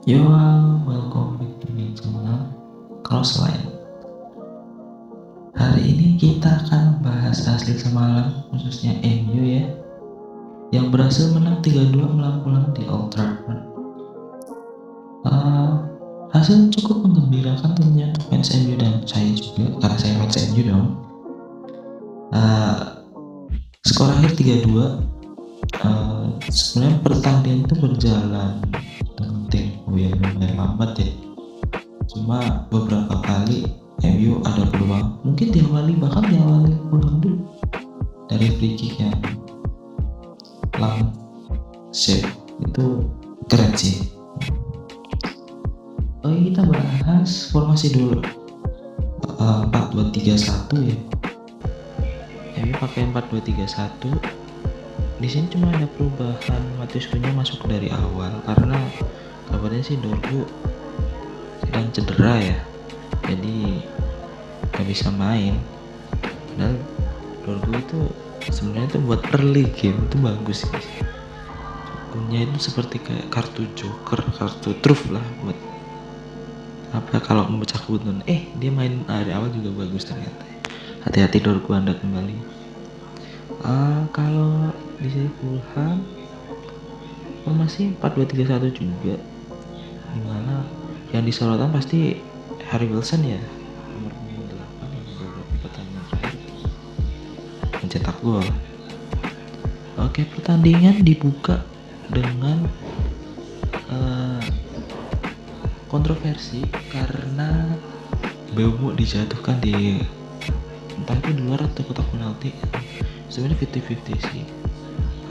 Yo, welcome back to my channel Cross Line. Hari ini kita akan bahas hasil semalam, khususnya MU ya, yang berhasil menang 3-2 melawan Fulham di Old Trafford. Hasil cukup menggembirakan tentunya untuk fans MU dan saya juga, karena saya fans MU dong. Skor akhir 3-2. Sebenarnya pertandingan itu berjalan dengan tempo yang lumayan lambat ya. Cuma beberapa kali MU ada peluang, mungkin diawali Fulham dulu dari free kick yang lang save itu keren sih. Kita bahas formasi dulu. 4-2-3-1 ya. MU pakai 4-2-3-1. Di sini cuma ada perubahan, Matheus Cunha masuk dari awal karena kabarnya sih Dorgu sedang cedera ya, jadi gak bisa main. Padahal Dorgu itu sebenarnya tuh buat early game itu bagus sih. Cunha itu seperti kayak kartu joker, kartu truth lah buat apa kalau memecah kebutuhan. Dia main dari awal juga bagus ternyata. Hati-hati Dorgu Anda kembali. Kalau di sini Fulham formasi 4-2-3-1 juga, dimana yang disorotan pasti Harry Wilson ya, nomor 8 yang beberapa pertandingan terakhir mencetak gol. Oke, pertandingan dibuka dengan kontroversi karena Mbeumo dijatuhkan di entah itu di luar atau kotak penalti. Sebenarnya 50-50 sih,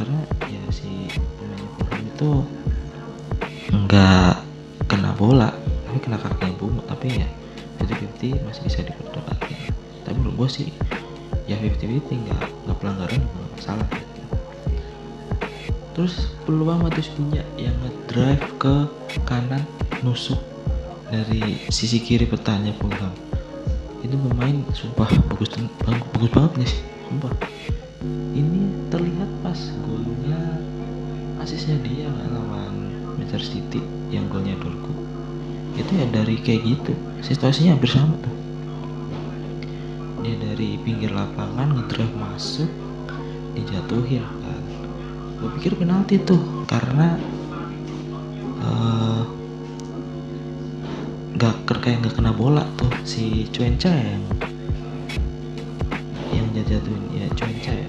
karena ya si pemain Fulham itu nggak kena bola tapi kena kakinya Mbeumo, tapi ya 50-50 masih bisa diperdebatkan. Tapi menurut gue sih ya 50-50 nggak pelanggaran juga nggak masalah. Terus peluang Matheus Cunha yang ngedrive ke kanan nusuk dari sisi kiri pertahanannya Fulham, itu pemain sumpah bagus banget guys, sumpah. Ini terlihat pas golnya, asisnya dia lawan Manchester City yang golnya Dorgu itu ya dari kayak gitu, situasinya hampir sama tuh. Dia dari pinggir lapangan ngedrive masuk, dijatuhin kan. Gue pikir penalti tuh karena kayak nggak kena bola tuh si Cuenca yang jatuhin ya, Cuenca ya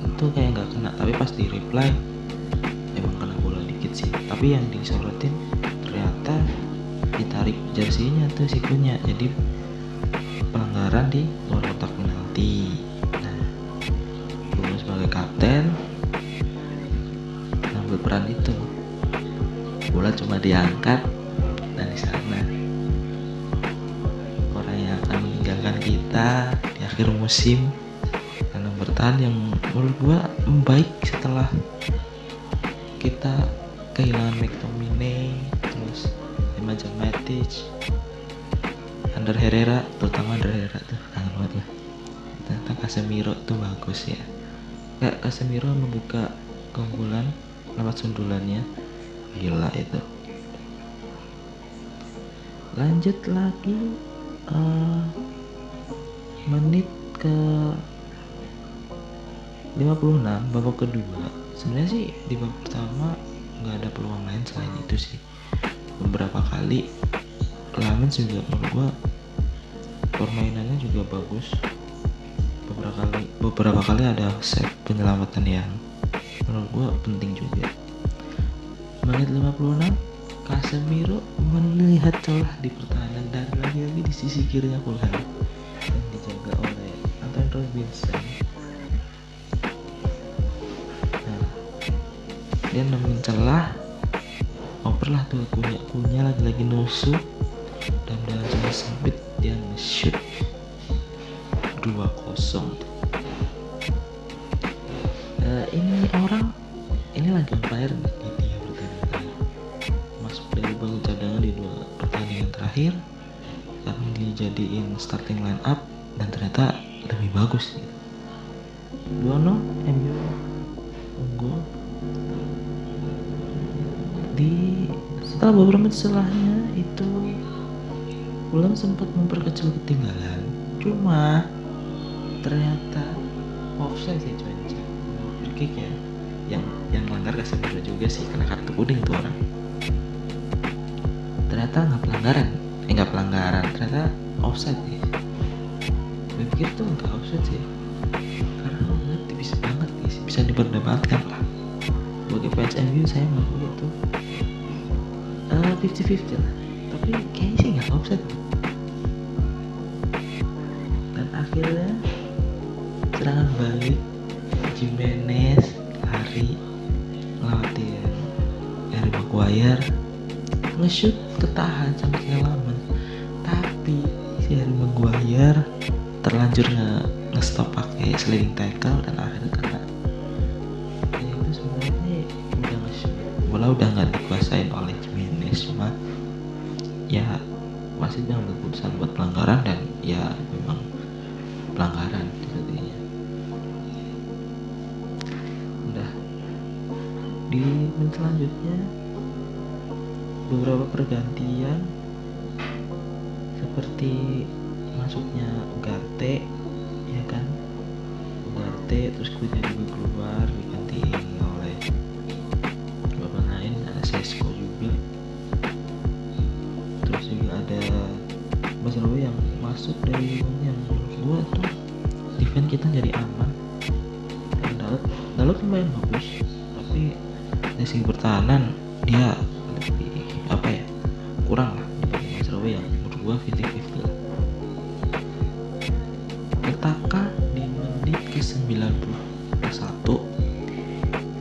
itu kayak nggak kena, tapi pas di reply emang kena bola dikit sih. Tapi yang disorotin ternyata ditarik jersinya tuh si Cunha, jadi pelanggaran di luar kotak penalti. Nah, gue sebagai kapten ngambil peran itu, bola cuma diangkat dari sana. Orang yang akan meninggalkan kita di akhir musim karena bertahan yang menurut gua membaik setelah kita kehilangan McTominay, terus Nemanja Matic, Ander Herrera, terutama Ander Herrera tuh kangen banget lah. Ternyata Casemiro tuh bagus ya, kayak Casemiro membuka keunggulan lewat sundulannya, gila itu. Lanjut lagi menit ke 56 babak kedua. Sebenarnya sih di babak pertama nggak ada peluang lain selain itu sih. Beberapa kali Lamens juga menurut gua permainannya juga bagus. Beberapa kali ada save penyelamatan yang menurut gua penting juga. Menit 56 Casemiro melihat celah di pertahanan dan lagi-lagi di sisi kirinya Fulham yang dijaga oleh Antonio Robinson. Nah, dia nemuin celah, oper lah tuh Cunha lagi-lagi nusuk, dan dengan celah sempit dia nge-shoot 2-0. Ini orang ini lagi on fire nih di dia pertandingan, masuk dari bangku cadangan di 2 pertandingan terakhir, sekarang dijadiin starting line up dan ternyata lebih bagus gitu. 2-0 MU unggul di setelah beberapa menit setelahnya itu Fulham sempat memperkecil ketinggalan, cuma ternyata offside sih cuy. Free kick ya, yang melanggar Casemiro juga sih, kena kartu kuning tuh orang. Ternyata nggak pelanggaran, ternyata offside nih. Gue pikir tuh nggak offside sih, karena nanti bisa banget guys, bisa diperdebatkan lah. Bagi fans MU saya mengakui itu 50-50 lah, tapi kayaknya sih nggak offside. Dan akhirnya serangan balik, Jimenez lari ngelewatin Harry Maguire, nge-shoot ketahan sampai kedalaman, tapi si Harry Maguire terlanjur nge-stop pakai sliding tackle dan akhirnya kena. Ya itu sebenarnya udah nge-shoot, bola udah nggak dikuasain oleh Jimenez, cuma ya masih dengan keputusan buat pelanggaran, dan ya memang pelanggaran sepertinya. Udah di menit selanjutnya beberapa pergantian seperti masuknya Ugarte, ya kan, Ugarte, terus Cunha juga keluar digantiin oleh bapak lain, ada Sesko juga, terus juga ada Mazraoui yang masuk dari yang menurut gua tuh defense kita jadi aman. Dalot lumayan bagus, tapi dari segi pertahanan dia lebih kurang lah dibanding Mazraoui yang menurut gua 50-50 lah. Petaka di menit ke 91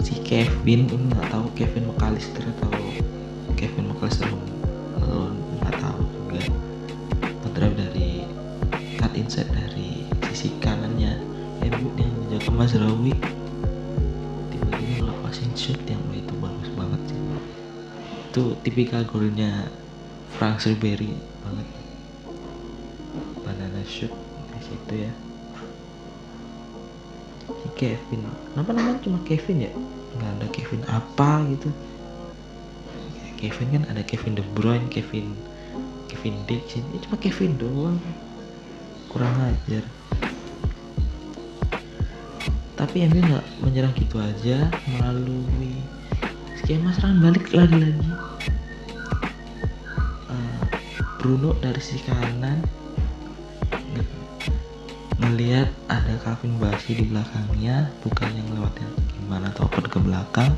si Kevin, ini nggak tahu Kevin McAllister atau Kevin McAllister nggak tahu juga, ngedrive dari cut inside dari sisi kanannya MU yang menjaga Mazraoui, tiba-tiba ngelepasin shoot yang itu bagus banget sih. Itu tipikal golnya Frank Ribery banget, banana shoot di situ ya. Si Kevin, kenapa namanya cuma Kevin ya, nggak ada Kevin apa gitu. Kevin kan ada Kevin De Bruyne, Kevin De Bruyne, ini cuma Kevin doang, kurang ajar. Tapi MU nggak menyerang gitu aja, melalui skema serangan balik lagi-lagi. Bruno dari sisi kanan ngelihat ada Calvin Bassey di belakangnya, bukannya ngelewatin gimana atau open ke belakang,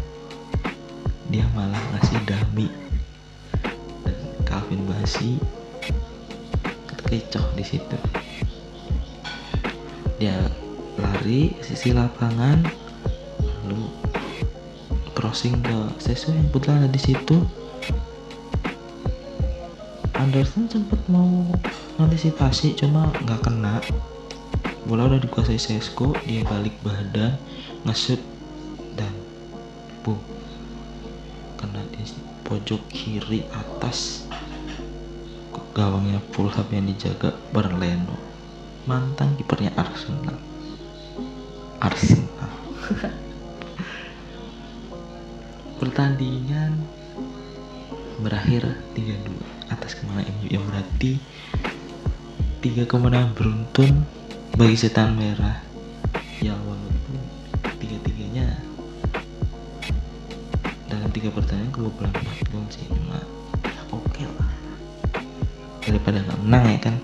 dia malah ngasih dummy, dan Calvin Bassey kecoh di situ. Dia lari sisi lapangan, lalu crossing ke Sesko yang putar di situ. Anderson sempat mau antisipasi cuma nggak kena, bola udah dikuasai Sesko, dia balik badan nge-shoot dan boom, kena di pojok kiri atas gawangnya Fulham yang dijaga Leno, mantan kipernya Arsenal. Pertandingan berakhir 3-2 atas kemenangan MU, yang berarti 3 kemenangan beruntun bagi Setan Merah, yang walaupun 3-3-nya dalam 3 pertandingan kebobolan 4 gol sih, cuma ya oke lah, daripada nggak menang ya kan.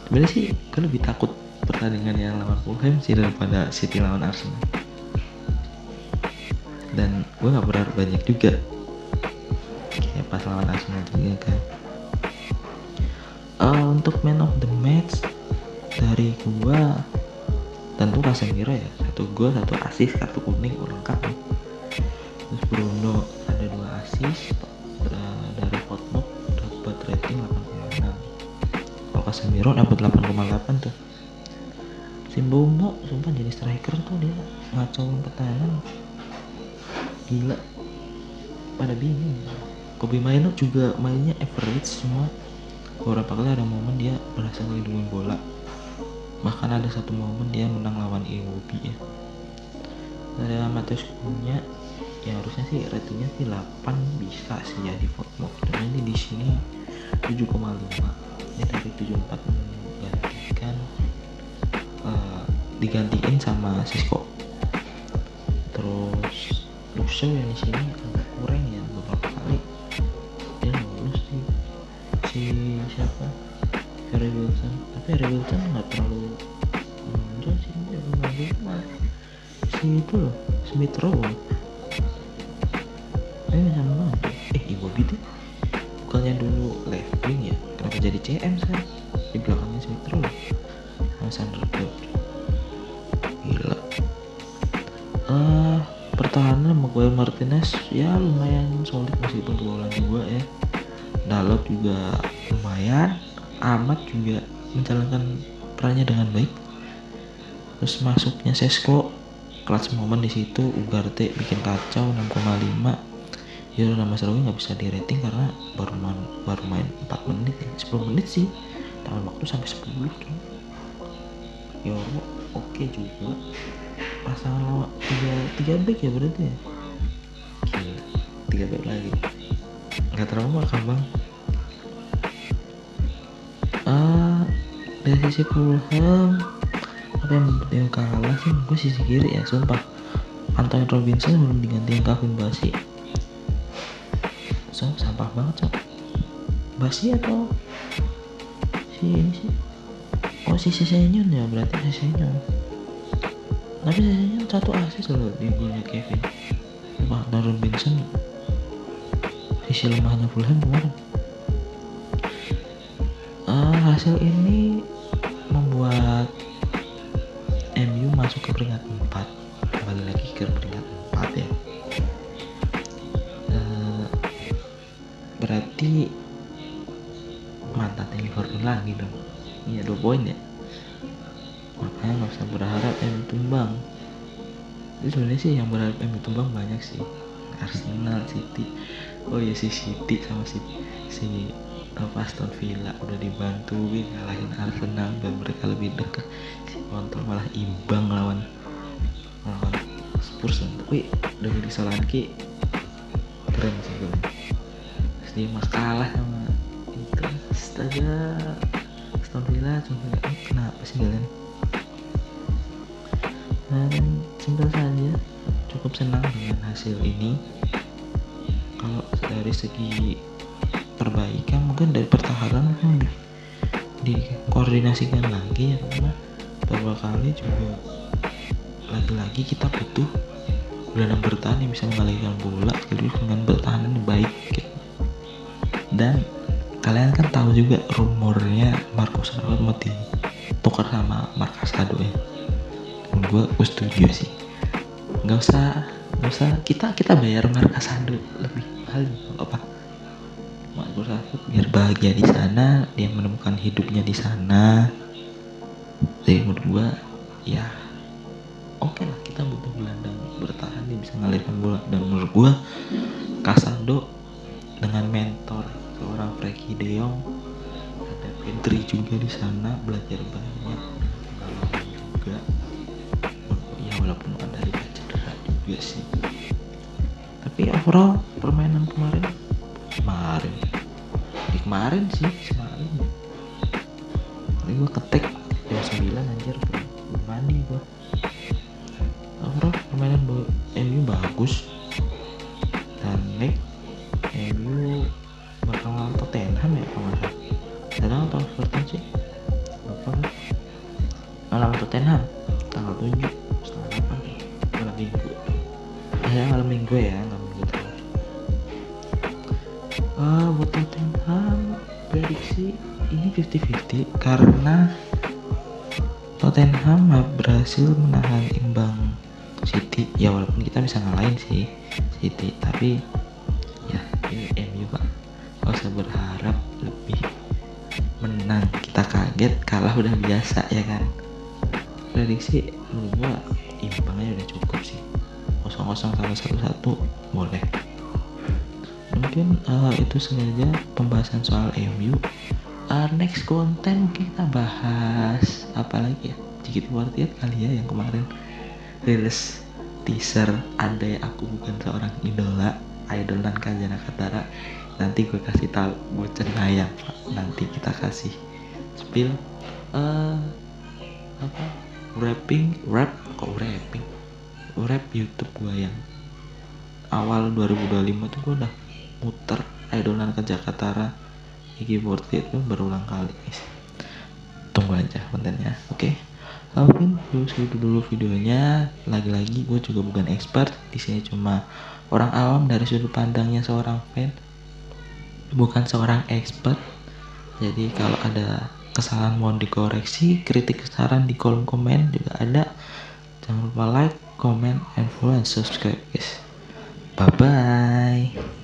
Sebenarnya sih gue lebih takut pertandingan yang lawan Fulham sih daripada City lawan Arsenal, dan gue nggak berharap banyak juga kayak pas lawan Arsenal juga kan. Untuk man of the match dari gua tentu Casemiro ya, 1 gol 1 assist, kartu kuning lengkap nih. Terus Bruno ada 2 assist, dari Hotmop dapat rating 8,6. Kalau Casemiro dapat 8,8 tuh. Simbomo sumpah jadi striker tuh, dia ngacauin pertahanan gila, pada bingung. Kobe Mainoo juga mainnya average, cuma beberapa kali ada momen dia berhasil ngelindungin bola, bahkan ada 1 momen dia menang lawan Iwobi ya. Ada Matheus Cunha ya harusnya sih ratingnya sih 8 bisa sih ya di Fortnite, cuman ini di sini 7,5. Ini dari 74 digantiin sama Cisco. Terus Luxo yang di sini agak kurang ya, beberapa kali dia lulus si siapa, Harry Wilson, tapi Harry Wilson nggak terlalu menonjol sih, dia menonjol malah si itu loh, Smith Rowe sama banget. Iwobi tuh bukannya dulu left wing ya, kenapa jadi CM sekarang di belakangnya Smith Rowe sama Sundergaard, gila. Pertahanan Maguire Martinez ya lumayan solid meskipun bola 2 ya. Dalot juga lumayan, Ahmad juga menjalankan perannya dengan baik. Terus masuknya Sesko clutch moment di situ, Ugarte bikin kacau 6,5. Ya nama Serawi nggak bisa di rating karena baru main 4 menit ya, 10 menit sih, tangan waktu sampai 10 kan. Yoro oke juga, pasangan lawan 3 back ya berarti ya, gila 3 back lagi, nggak trauma kan bang. Dari sisi Fulham apa yang membuat dia kalah sih, gue sisi kiri ya sumpah. Antonio Robinson belum digantiin Kevin Basi, sampah banget Basi atau si ini sih, si Sesenyon ya, berarti Sesenyon, tapi Sesenyon 1 asis loh di golnya Kevin. Antonio Robinson sisi lemahnya Fulham kemarin. Hasil ini membuat MU masuk ke peringkat 4, kembali lagi ke peringkat 4 ya. Berarti mantannya Liverpool lagi dong. Iya 2 poin ya, makanya gak usah berharap MU tumbang. Itu sebenarnya sih yang berharap MU tumbang banyak sih, Arsenal, City. Oh ya si City sama si Aston Villa udah dibantuin ngalahin Arsenal dan mereka lebih dekat. Si kontrol malah imbang lawan Spurs, tapi udah jadi Solanke keren sih gue. Dia mah kalah sama itu, astaga, Aston Villa cuma kenapa sih kalian. Dan simpel saja, cukup senang dengan hasil ini. Kalau dari segi perbaikan mungkin dari pertahanan dikoordinasikan lagi ya, karena beberapa kali juga lagi-lagi kita butuh gelandang bertahan yang bisa mengalihkan bola sekaligus dengan pertahanan yang baik gitu. Dan kalian kan tahu juga rumornya Marcus Rashford mau ditukar sama Mark Casado ya, dan gue setuju sih, nggak usah kita bayar Mark Casado lebih mahal apa, Marcus Rashford biar bahagia di sana, dia menemukan hidupnya di sana. Jadi menurut gue ya oke lah, kita butuh gelandang bertahan yang bisa ngalirkan bola, dan menurut gue Casado dengan mentor seorang Frankie De Jong, ada Pedri juga di sana, belajar banyak juga ya, walaupun ada riba cedera juga sih. Tapi overall permainan kemarin ini gue ketek jam 9 anjir, belum mandi gue. Overall permainan MU bagus, dan next MU bakal lawan Tottenham ya kalau nggak salah. Tottenham atau Everton sih, lupa kan. Lawan Tottenham tanggal 7 setengah 8 malam minggu. Malam minggu ya, nggak minggu terus. Buat Tottenham prediksi ini 50-50 karena Tottenham berhasil menahan imbang City ya, walaupun kita bisa ngalahin sih City, tapi ya ini MU pak, gak usah berharap lebih. Menang kita kaget, kalah udah biasa ya kan. Prediksi menurut gua imbangnya udah cukup sih, 0-0 sama 1-1 boleh. Mungkin itu saja pembahasan soal MU. Next konten kita bahas apa lagi ya, JKT48 kali ya, yang kemarin rilis teaser andai aku bukan seorang idolan Kanjana Katara, nanti gue kasih tahu bocornya ya Pak. Nanti kita kasih spill apa rap YouTube gue yang awal 2025 tuh gue udah muter idolan Kanjana Katara Iggy40 itu berulang kali guys. Tunggu aja kontennya, oke? Mungkin segitu dulu videonya. Lagi-lagi gue juga bukan expert di sini, cuma orang awam dari sudut pandangnya seorang fan, bukan seorang expert. Jadi kalau ada kesalahan mohon dikoreksi, kritik saran di kolom komen juga ada. Jangan lupa like, comment, and follow and subscribe guys. Bye bye.